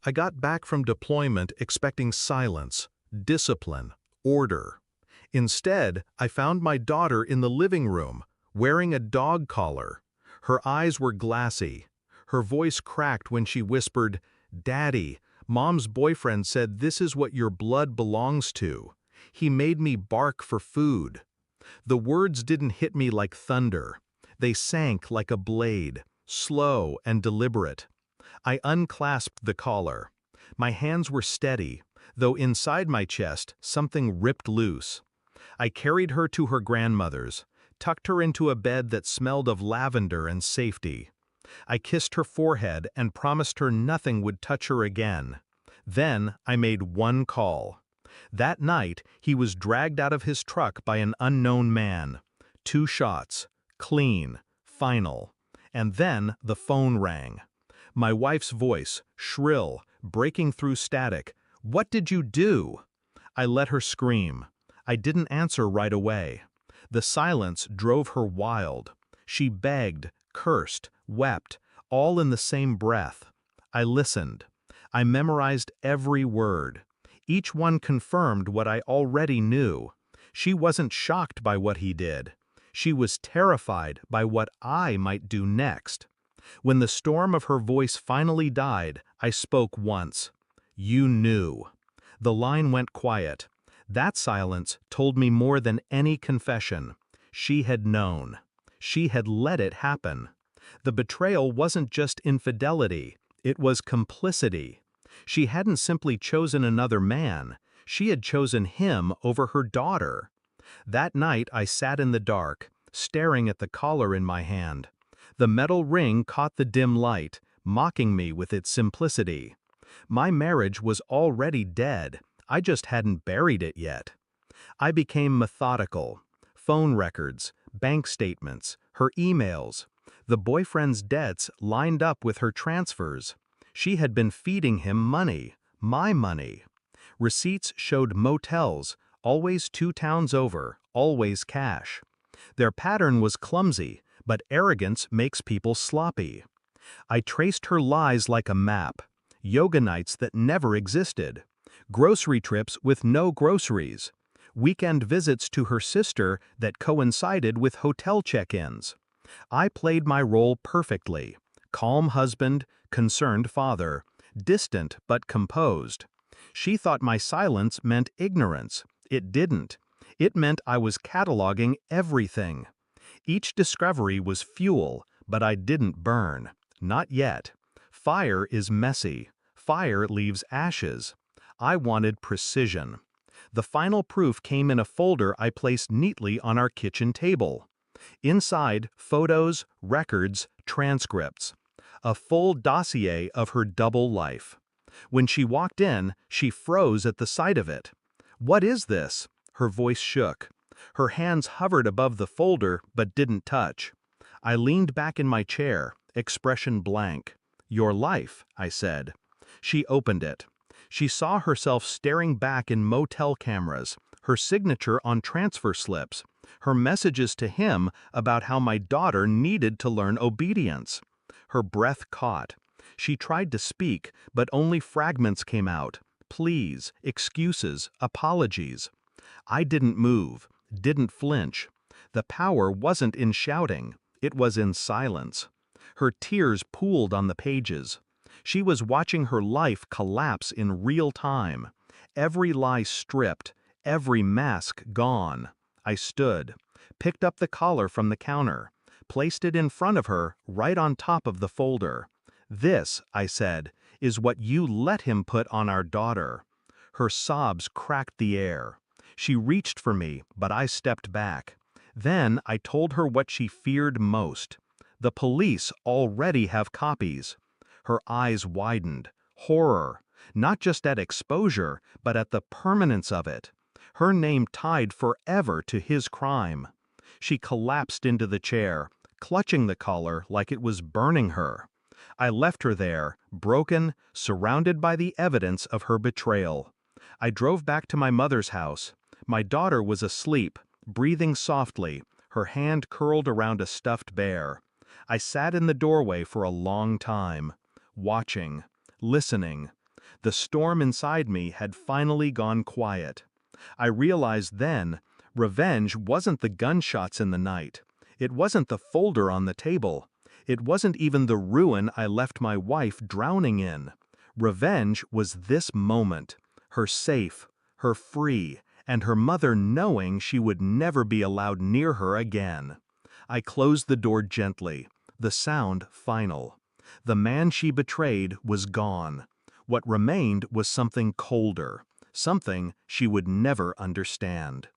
I got back from deployment expecting silence, discipline, order. Instead, I found my daughter in the living room, wearing a dog collar. Her eyes were glassy. Her voice cracked when she whispered, "Daddy, Mom's boyfriend said this is what your blood belongs to. He made me bark for food." The words didn't hit me like thunder. They sank like a blade, slow and deliberate. I unclasped the collar. My hands were steady, though inside my chest something ripped loose. I carried her to her grandmother's, tucked her into a bed that smelled of lavender and safety. I kissed her forehead and promised her nothing would touch her again. Then I made one call. That night, he was dragged out of his truck by an unknown man. 2 shots, clean, final. And then the phone rang. My wife's voice, shrill, breaking through static. "What did you do?" I let her scream. I didn't answer right away. The silence drove her wild. She begged, cursed, wept, all in the same breath. I listened. I memorized every word. Each one confirmed what I already knew. She wasn't shocked by what he did. She was terrified by what I might do next. When the storm of her voice finally died, I spoke once. "You knew." The line went quiet. That silence told me more than any confession. She had known. She had let it happen. The betrayal wasn't just infidelity, it was complicity. She hadn't simply chosen another man, she had chosen him over her daughter. That night I sat in the dark, staring at the collar in my hand. The metal ring caught the dim light, mocking me with its simplicity. My marriage was already dead, I just hadn't buried it yet. I became methodical. Phone records, bank statements, her emails. The boyfriend's debts lined up with her transfers. She had been feeding him money, my money. Receipts showed motels, always 2 towns over, always cash. Their pattern was clumsy, but arrogance makes people sloppy. I traced her lies like a map. Yoga nights that never existed. Grocery trips with no groceries. Weekend visits to her sister that coincided with hotel check-ins. I played my role perfectly. Calm husband, concerned father, distant but composed. She thought my silence meant ignorance. It didn't. It meant I was cataloging everything. Each discovery was fuel, but I didn't burn. Not yet. Fire is messy. Fire leaves ashes. I wanted precision. The final proof came in a folder I placed neatly on our kitchen table. Inside, photos, records, transcripts. A full dossier of her double life. When she walked in, she froze at the sight of it. "What is this?" Her voice shook. Her hands hovered above the folder but didn't touch. I leaned back in my chair, expression blank. "Your life," I said. She opened it. She saw herself staring back in motel cameras, her signature on transfer slips, her messages to him about how my daughter needed to learn obedience. Her breath caught. She tried to speak, but only fragments came out. Pleas, excuses, apologies. I didn't move, didn't flinch. The power wasn't in shouting, it was in silence. Her tears pooled on the pages. She was watching her life collapse in real time. Every lie stripped, every mask gone. I stood, picked up the collar from the counter, placed it in front of her, right on top of the folder. "This," I said, "is what you let him put on our daughter." Her sobs cracked the air. She reached for me, but I stepped back. Then I told her what she feared most. The police already have copies. Her eyes widened. Horror, not just at exposure, but at the permanence of it. Her name tied forever to his crime. She collapsed into the chair, clutching the collar like it was burning her. I left her there, broken, surrounded by the evidence of her betrayal. I drove back to my mother's house. My daughter was asleep, breathing softly, her hand curled around a stuffed bear. I sat in the doorway for a long time, watching, listening. The storm inside me had finally gone quiet. I realized then, revenge wasn't the gunshots in the night. It wasn't the folder on the table. It wasn't even the ruin I left my wife drowning in. Revenge was this moment, her safe, her free, and her mother knowing she would never be allowed near her again. I closed the door gently, the sound final. The man she betrayed was gone. What remained was something colder, something she would never understand.